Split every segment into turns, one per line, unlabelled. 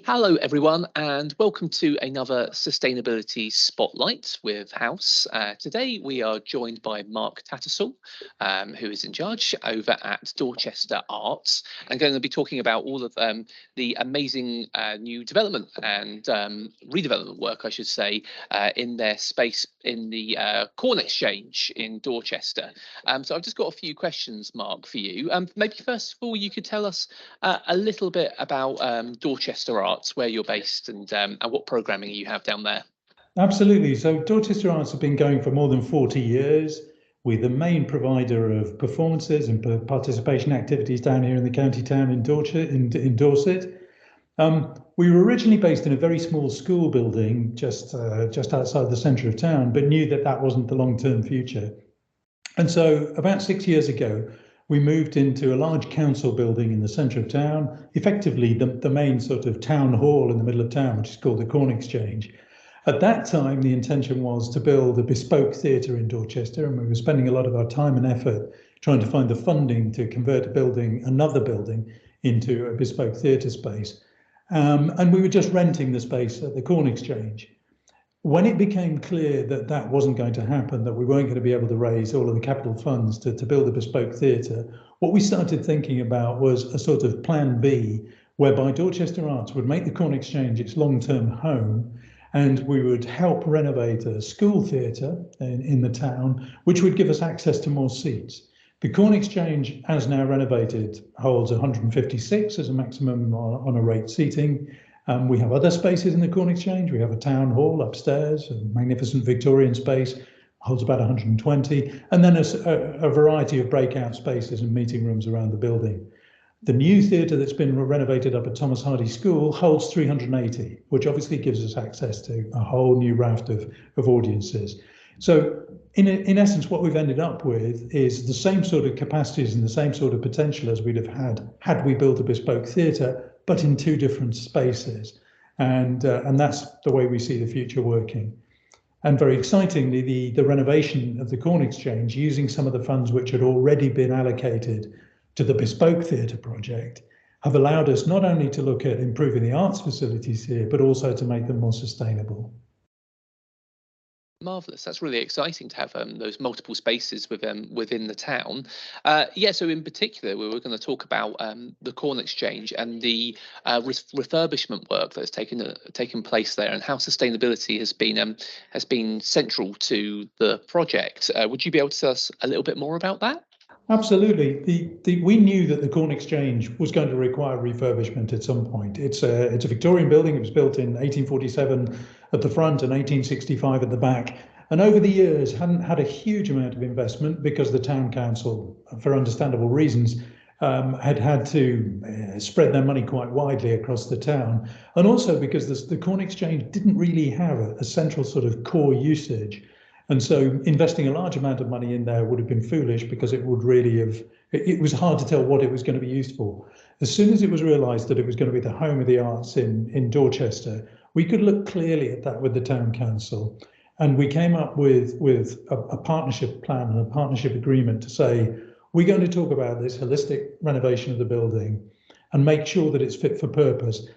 Hello, everyone, and welcome to another Sustainability Spotlight with House. Today, we are joined by Mark Tattershall, who is in charge over at Dorchester Arts, and going to be talking about all of the amazing new development and redevelopment work, I should say, in their space in the Corn Exchange in Dorchester. So I've just got a few questions, Mark, for you. Maybe first of all, you could tell us a little bit about Dorchester Arts, where you're based, and what programming you have down there.
Absolutely. So Dorchester Arts have been going for more than 40 years. We're the main provider of performances and participation activities down here in the county town in Dorset. We were originally based in a very small school building just outside the centre of town, but knew that that wasn't the long-term future. And so about 6 years ago, we moved into a large council building in the centre of town, effectively the main sort of town hall in the middle of town, which is called the Corn Exchange. At that time, the intention was to build a bespoke theatre in Dorchester, and we were spending a lot of our time and effort trying to find the funding to convert another building into a bespoke theatre space. And we were just renting the space at the Corn Exchange. When it became clear that that wasn't going to happen, that we weren't going to be able to raise all of the capital funds to build a bespoke theatre, what we started thinking about was a sort of plan B, whereby Dorchester Arts would make the Corn Exchange its long-term home, and we would help renovate a school theatre in the town, which would give us access to more seats. The Corn Exchange, as now renovated, holds 156 as a maximum on a rate seating. We have other spaces in the Corn Exchange. We have a town hall upstairs, a magnificent Victorian space, holds about 120, and then a variety of breakout spaces and meeting rooms around the building. The new theatre that's been renovated up at Thomas Hardy School holds 380, which obviously gives us access to a whole new raft of audiences. So in essence, what we've ended up with is the same sort of capacities and the same sort of potential as we'd have had we built a bespoke theatre, but in two different spaces. And that's the way we see the future working. And very excitingly, the renovation of the Corn Exchange, using some of the funds which had already been allocated to the bespoke theatre project, have allowed us not only to look at improving the arts facilities here, but also to make them more sustainable.
Marvellous. That's really exciting to have those multiple spaces within the town. So in particular, we were going to talk about the Corn Exchange and the refurbishment work that's taken place there, and how sustainability has been central to the project. Would you be able to tell us a little bit more about that?
Absolutely. We knew that the Corn Exchange was going to require refurbishment at some point. It's a Victorian building. It was built in 1847 at the front and 1865 at the back. And over the years, hadn't had a huge amount of investment because the town council, for understandable reasons, had to spread their money quite widely across the town. And also because the Corn Exchange didn't really have a central sort of core usage. And so investing a large amount of money in there would have been foolish, because it would really have, it was hard to tell what it was going to be used for. As soon as it was realised that it was going to be the home of the arts in Dorchester, we could look clearly at that with the town council. And we came up with a partnership plan and a partnership agreement to say, we're going to talk about this holistic renovation of the building and make sure that it's fit for purpose.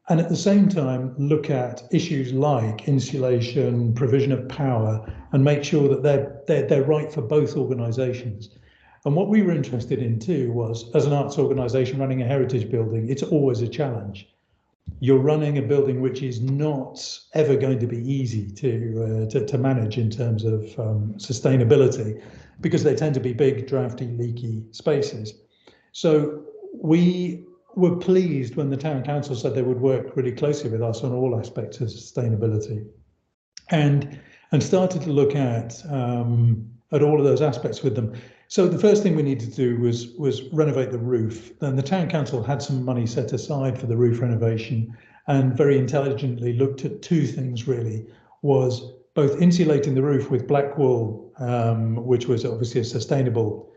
And at the same time, look at issues like insulation, provision of power, and make sure that they're right for both organisations. And what we were interested in too was, as an arts organisation running a heritage building, it's always a challenge. You're running a building which is not ever going to be easy to manage in terms of sustainability, because they tend to be big, drafty, leaky spaces. So we were pleased when the town council said they would work really closely with us on all aspects of sustainability, and started to look at all of those aspects with them. So the first thing we needed to do was renovate the roof. Then the town council had some money set aside for the roof renovation, and very intelligently looked at two things really. Was both insulating the roof with black wool, which was obviously a sustainable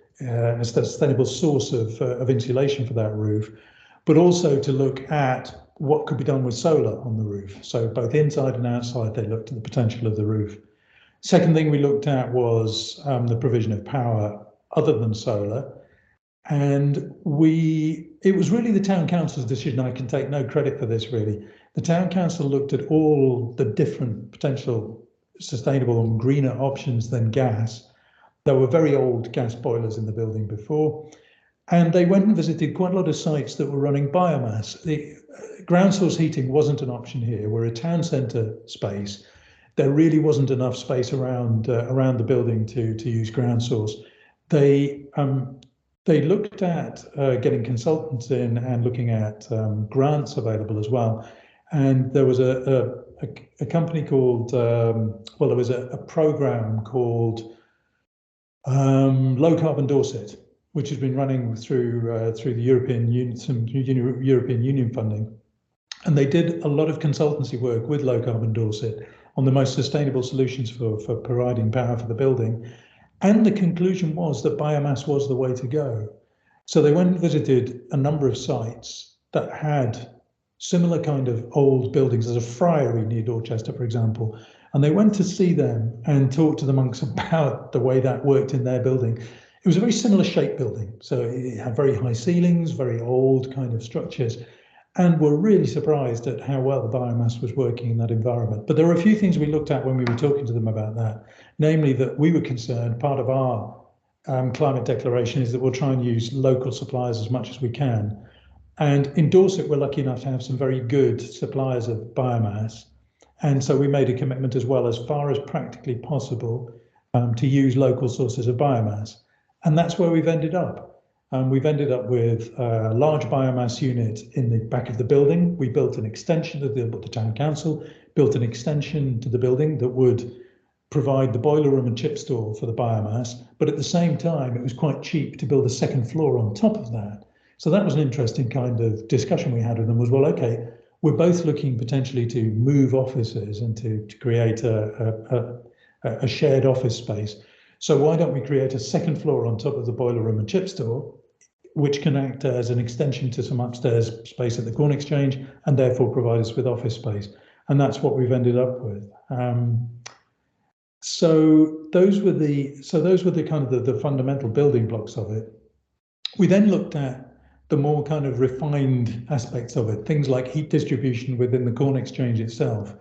source of insulation for that roof, but also to look at what could be done with solar on the roof. So both inside and outside, they looked at the potential of the roof. Second thing we looked at was the provision of power other than solar. And it was really the town council's decision. I can take no credit for this, really. The town council looked at all the different potential sustainable and greener options than gas. There were very old gas boilers in the building before, and they went and visited quite a lot of sites that were running biomass. The ground source heating wasn't an option here. We're a town centre space. There really wasn't enough space around the building to use ground source. They looked at getting consultants in and looking at grants available as well. And there was a company called, well, there was a program called Low Carbon Dorset, which has been running through the European Union, some European Union funding. And they did a lot of consultancy work with Low Carbon Dorset on the most sustainable solutions for providing power for the building. And the conclusion was that biomass was the way to go. So they went and visited a number of sites that had similar kind of old buildings. There's a friary near Dorchester, for example, and they went to see them and talk to the monks about the way that worked in their building. It was a very similar shaped building. So it had very high ceilings, very old kind of structures, and were really surprised at how well the biomass was working in that environment. But there were a few things we looked at when we were talking to them about that, namely that we were concerned, part of our climate declaration is that we'll try and use local suppliers as much as we can. And in Dorset, we're lucky enough to have some very good suppliers of biomass. And so we made a commitment as well, as far as practically possible, to use local sources of biomass. And that's where we've ended up. We've ended up with a large biomass unit in the back of the building. We built an extension of the town council, built an extension to the building that would provide the boiler room and chip store for the biomass. But at the same time, it was quite cheap to build a second floor on top of that. So that was an interesting kind of discussion we had with them was, well, okay, we're both looking potentially to move offices and to create a shared office space. So why don't we create a second floor on top of the boiler room and chip store, which can act as an extension to some upstairs space at the Corn Exchange and therefore provide us with office space. And that's what we've ended up with. So those were the kind of the fundamental building blocks of it. We then looked at the more kind of refined aspects of it, things like heat distribution within the Corn Exchange itself.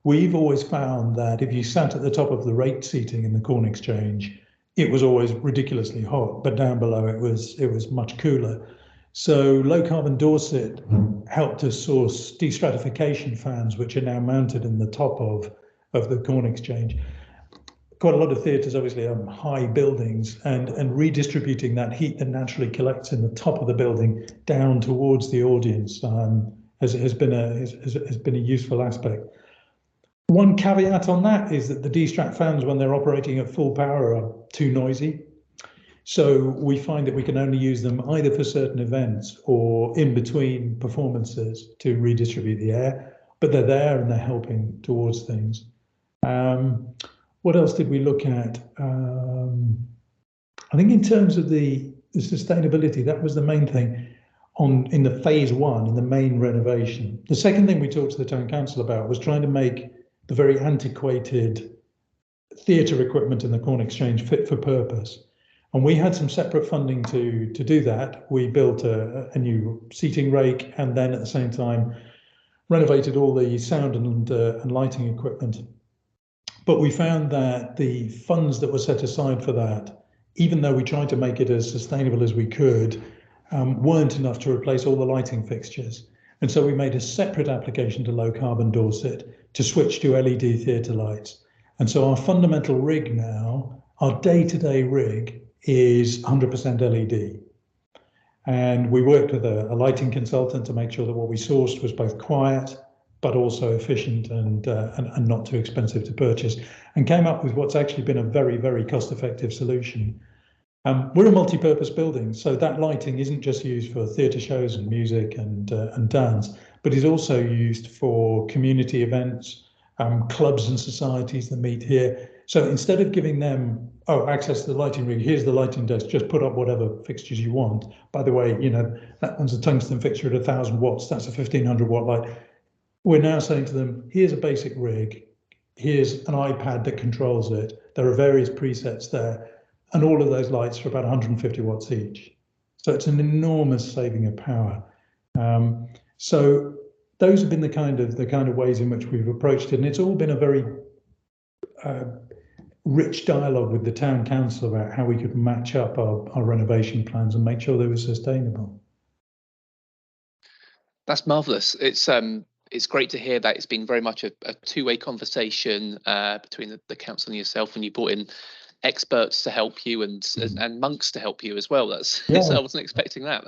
We've always found that if you sat at the top of the rate seating in the Corn Exchange, it was always ridiculously hot, but down below it was much cooler. So Low Carbon Dorset helped us source destratification fans, which are now mounted in the top of the Corn Exchange. Quite a lot of theatres obviously have high buildings, and redistributing that heat that naturally collects in the top of the building down towards the audience has been a useful aspect. One caveat on that is that the de-strat fans, when they're operating at full power, are too noisy. So we find that we can only use them either for certain events or in between performances to redistribute the air, but they're there and they're helping towards things. What else did we look at? I think in terms of the sustainability, that was the main thing in the phase one, in the main renovation. The second thing we talked to the town council about was trying to make the very antiquated theatre equipment in the Corn Exchange fit for purpose. And we had some separate funding to do that. We built a new seating rake and then at the same time renovated all the sound and lighting equipment. But we found that the funds that were set aside for that, even though we tried to make it as sustainable as we could, weren't enough to replace all the lighting fixtures. And so we made a separate application to Low Carbon Dorset to switch to LED theatre lights. And so our fundamental rig now, our day-to-day rig, is 100% LED. And we worked with a lighting consultant to make sure that what we sourced was both quiet, but also efficient and not too expensive to purchase, and came up with what's actually been a very, very cost-effective solution. We're a multi-purpose building, so that lighting isn't just used for theatre shows and music and dance, but is also used for community events, clubs and societies that meet here. So instead of giving them, access to the lighting rig, here's the lighting desk, just put up whatever fixtures you want. By the way, that one's a tungsten fixture at 1,000 watts, that's a 1,500 watt light. We're now saying to them, here's a basic rig, here's an iPad that controls it. There are various presets there, and all of those lights are about 150 watts each. So it's an enormous saving of power. So those have been the kind of ways in which we've approached it, and it's all been a very rich dialogue with the town council about how we could match up our renovation plans and make sure they were sustainable.
That's marvellous. It's great to hear that it's been very much a two-way conversation between the council and yourself, and you brought in experts to help you and monks to help you as well. That's I wasn't expecting that.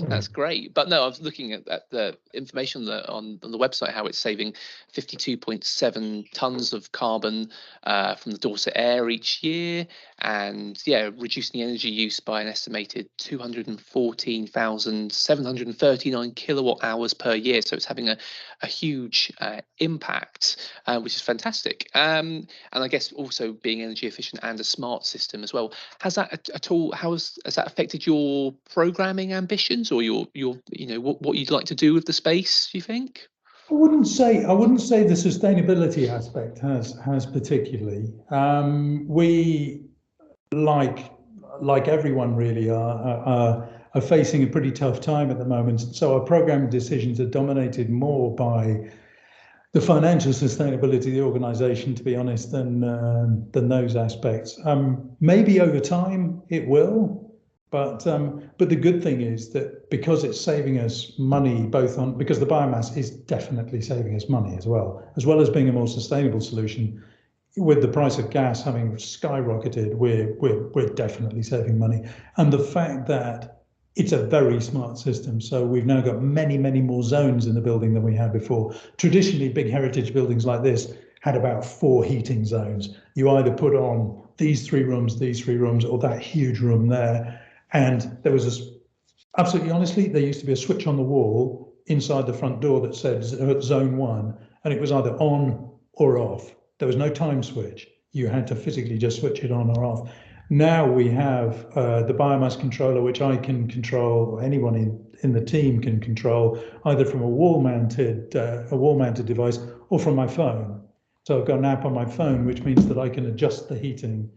That's great. But no, I was looking at the information on the website, how it's saving 52.7 tons of carbon from the Dorset air each year, and reducing the energy use by an estimated 214,739 kilowatt hours per year. So it's having a huge impact, which is fantastic. And I guess also being energy efficient and a smart system as well. Has that at all? Has that affected your programming ambitions, or your what you'd like to do with the space, do you think?
I wouldn't say the sustainability aspect has particularly. We like everyone really are facing a pretty tough time at the moment. So our programming decisions are dominated more by the financial sustainability of the organisation, to be honest, than those aspects. Maybe over time it will, but the good thing is that because it's saving us money, because the biomass is definitely saving us money as well as being a more sustainable solution. With the price of gas having skyrocketed, we're definitely saving money, and the fact that it's a very smart system. So we've now got many more zones in the building than we had before. Traditionally, big heritage buildings like this had about 4 heating zones. You either put on these three rooms, or that huge room there, and there was absolutely honestly, there used to be a switch on the wall inside the front door that said zone 1, and it was either on or off. There was no time switch. You had to physically just switch it on or off. Now we have the biomass controller, which I can control, or anyone in the team can control, either from a wall-mounted device or from my phone. So I've got an app on my phone, which means that I can adjust the heating.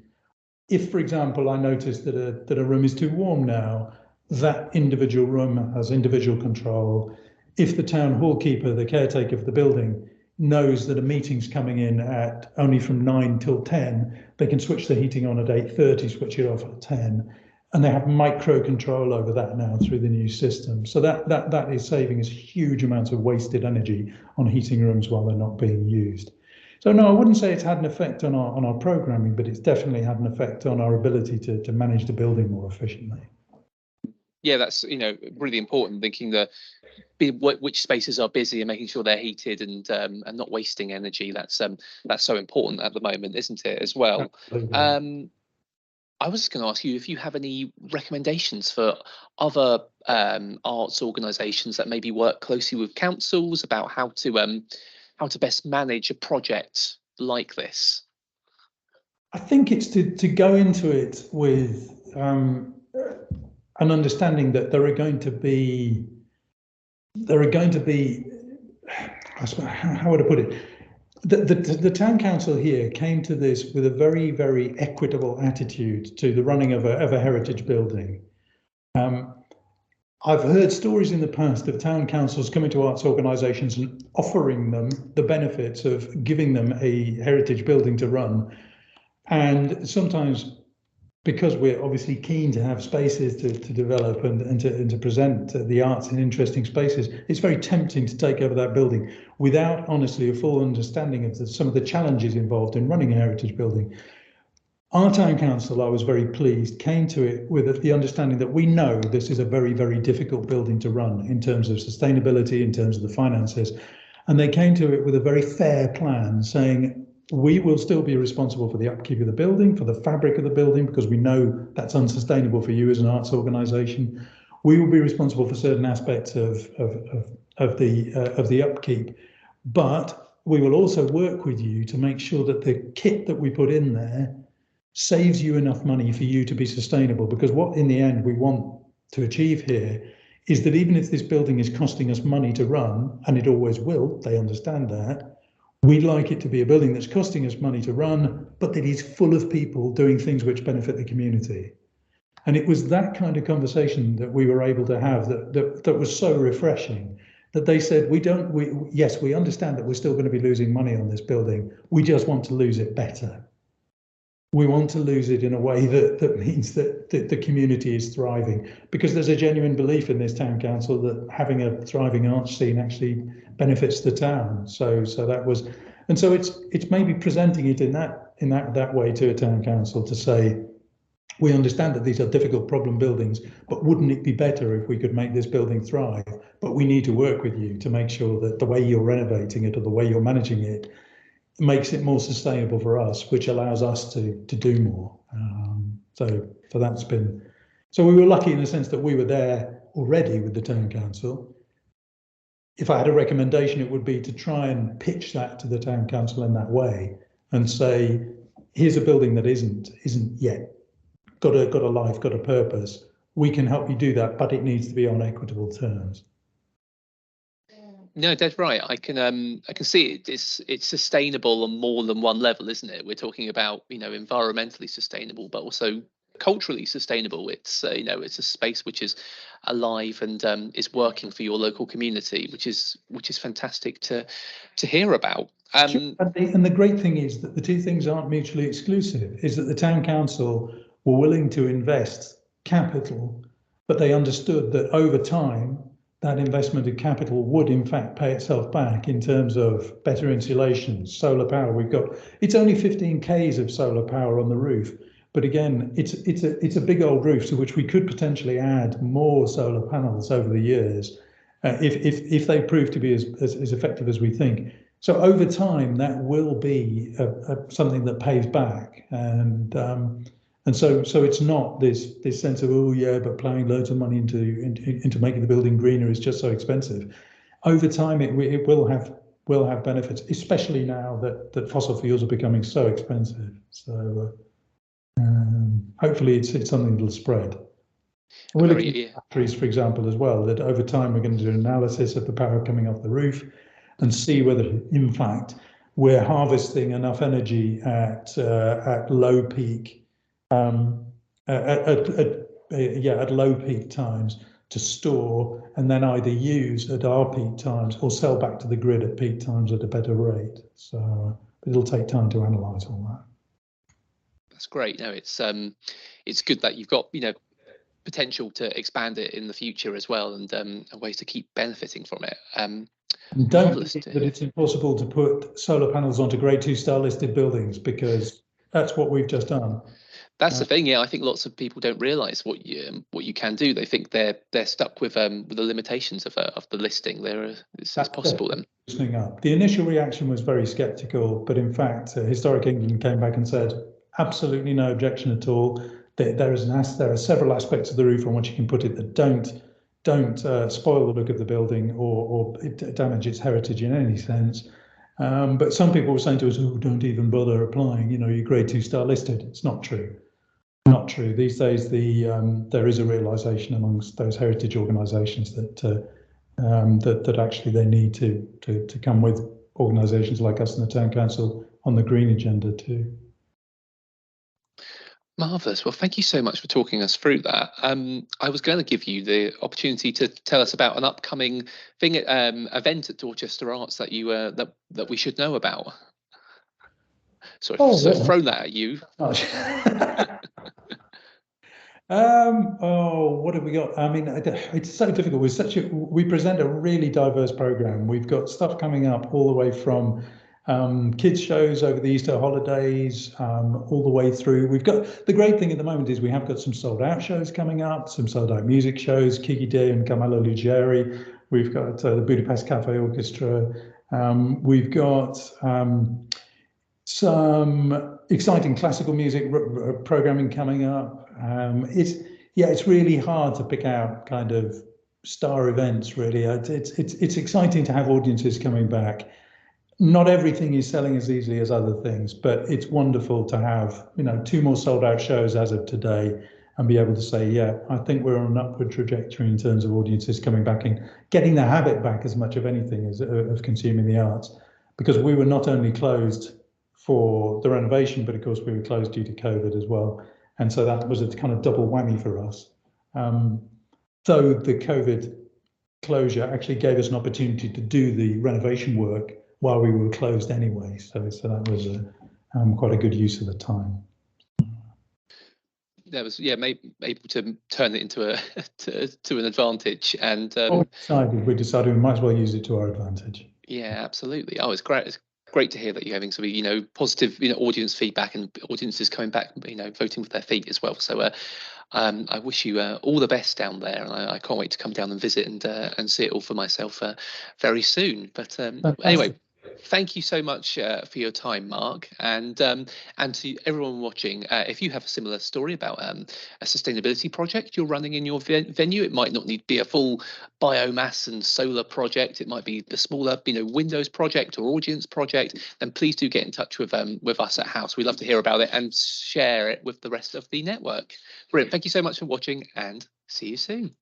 If, for example, I notice that a room is too warm now, that individual room has individual control. If the town hall keeper, the caretaker of the building, knows that a meeting's coming in at only from 9 till 10, they can switch the heating on at 8:30, switch it off at 10, and they have micro control over that now through the new system. So that is saving us huge amounts of wasted energy on heating rooms while they're not being used. So no, I wouldn't say it's had an effect on our programming, but it's definitely had an effect on our ability to manage the building more efficiently.
Yeah, that's really important. Thinking which spaces are busy and making sure they're heated and not wasting energy. That's so important at the moment, isn't it? As well. Absolutely. I was just going to ask you if you have any recommendations for other arts organisations that maybe work closely with councils about how to best manage a project like this.
I think it's to go into it with an understanding that there are going to be, how would I put it? The town council here came to this with a very, very equitable attitude to the running of a heritage building. I've heard stories in the past of town councils coming to arts organisations and offering them the benefits of giving them a heritage building to run. And sometimes, because we're obviously keen to have spaces to develop and to present the arts in interesting spaces, it's very tempting to take over that building without, honestly, a full understanding of some of the challenges involved in running a heritage building. Our town council, I was very pleased, came to it with the understanding that we know this is a very, very difficult building to run in terms of sustainability, in terms of the finances. And they came to it with a very fair plan saying, we will still be responsible for the upkeep of the building, for the fabric of the building, because we know that's unsustainable for you as an arts organisation. We will be responsible for certain aspects of the upkeep, but we will also work with you to make sure that the kit that we put in there saves you enough money for you to be sustainable. Because what in the end we want to achieve here is that even if this building is costing us money to run, and it always will, they understand that, we'd like it to be a building that's costing us money to run, but that is full of people doing things which benefit the community. And it was that kind of conversation that we were able to have that was so refreshing, that they said, yes, we understand that we're still going to be losing money on this building. We just want to lose it better. We want to lose it in a way that means that the community is thriving, because there's a genuine belief in this town council that having a thriving arts scene actually benefits the town. So that was, and so it's maybe presenting it in that way to a town council to say, we understand that these are difficult problem buildings, but wouldn't it be better if we could make this building thrive? But we need to work with you to make sure that the way you're renovating it or the way you're managing it makes it more sustainable for us, which allows us to do more. So that's been, so we were lucky in the sense that we were there already with the town council. If I had a recommendation, it would be to try and pitch that to the town council in that way and say, here's a building that isn't yet got a life, got a purpose. We can help you do that, but it needs to be on equitable terms.
No, that's right. I can see it's sustainable on more than one level, isn't it? We're talking about, environmentally sustainable, but also culturally sustainable. It's it's a space which is alive and is working for your local community, which is fantastic to hear about.
And the great thing is that the two things aren't mutually exclusive, is that the town council were willing to invest capital, but they understood that over time, that investment in capital would in fact pay itself back in terms of better insulation, solar power. It's only 15 k's of solar power on the roof, but again, it's a big old roof to which we could potentially add more solar panels over the years, if they prove to be as effective as we think. So over time, that will be something that pays back, and so it's not this sense of, oh yeah, but plowing loads of money into making the building greener is just so expensive. Over time, it will have benefits, especially now that fossil fuels are becoming so expensive. So hopefully it's something that'll spread. We're looking at batteries, for example, as well, that over time we're going to do an analysis of the power coming off the roof and see whether, in fact, we're harvesting enough energy at low peak, at low peak times to store and then either use at our peak times or sell back to the grid at peak times at a better rate. So it'll take time to analyse all that.
That's great. No, it's good that you've got potential to expand it in the future as well, and ways to keep benefiting from it.
And don't think that it's impossible to put solar panels onto Grade 2 star listed buildings, because that's what we've just done.
That's the thing. Yeah, I think lots of people don't realise what you can do. They think they're stuck with the limitations of the listing. It's possible then.
Listening up. The initial reaction was very sceptical, but in fact, Historic England came back and said absolutely no objection at all. There are several aspects of the roof on which you can put it that don't spoil the look of the building or damage its heritage in any sense. But some people were saying to us, "Oh, don't even bother applying. You're Grade 2 star listed." It's not true. Not true. These days, there is a realisation amongst those heritage organisations that actually they need to come with organisations like us in the town council on the green agenda too.
Marvellous. Well, thank you so much for talking us through that. I was going to give you the opportunity to tell us about an upcoming event at Dorchester Arts that you that we should know about. So I've thrown that at you.
What have we got? I mean, it's so difficult. We present a really diverse program. We've got stuff coming up all the way from kids shows over the Easter holidays, all the way through. We've got, the great thing at the moment is we have got some sold out shows coming up, some sold out music shows, Kiki Day and Camillo Luggeri. We've got the Budapest Cafe Orchestra. We've got some exciting classical music programming coming up. It's really hard to pick out kind of star events, really. It's exciting to have audiences coming back. Not everything is selling as easily as other things, but it's wonderful to have 2 more sold out shows as of today and be able to say, yeah, I think we're on an upward trajectory in terms of audiences coming back and getting the habit back as much of anything as of consuming the arts, because we were not only closed for the renovation, but of course we were closed due to COVID as well. And so that was a kind of double whammy for us. So the COVID closure actually gave us an opportunity to do the renovation work while we were closed anyway. So that was quite a good use of the time.
That was able to turn it into to an advantage. And
we decided we might as well use it to our advantage.
Yeah, absolutely. Oh, it's great. It's great to hear that you're having some positive audience feedback and audiences coming back, voting with their feet as well. So I wish you all the best down there, and I can't wait to come down and visit and see it all for myself very soon. But anyway, thank you so much for your time, Mark, and to everyone watching. If you have a similar story about a sustainability project you're running in your venue, it might not need to be a full biomass and solar project. It might be the smaller, Windows project or audience project. Then please do get in touch with us at House. We'd love to hear about it and share it with the rest of the network. Brilliant. Thank you so much for watching, and see you soon.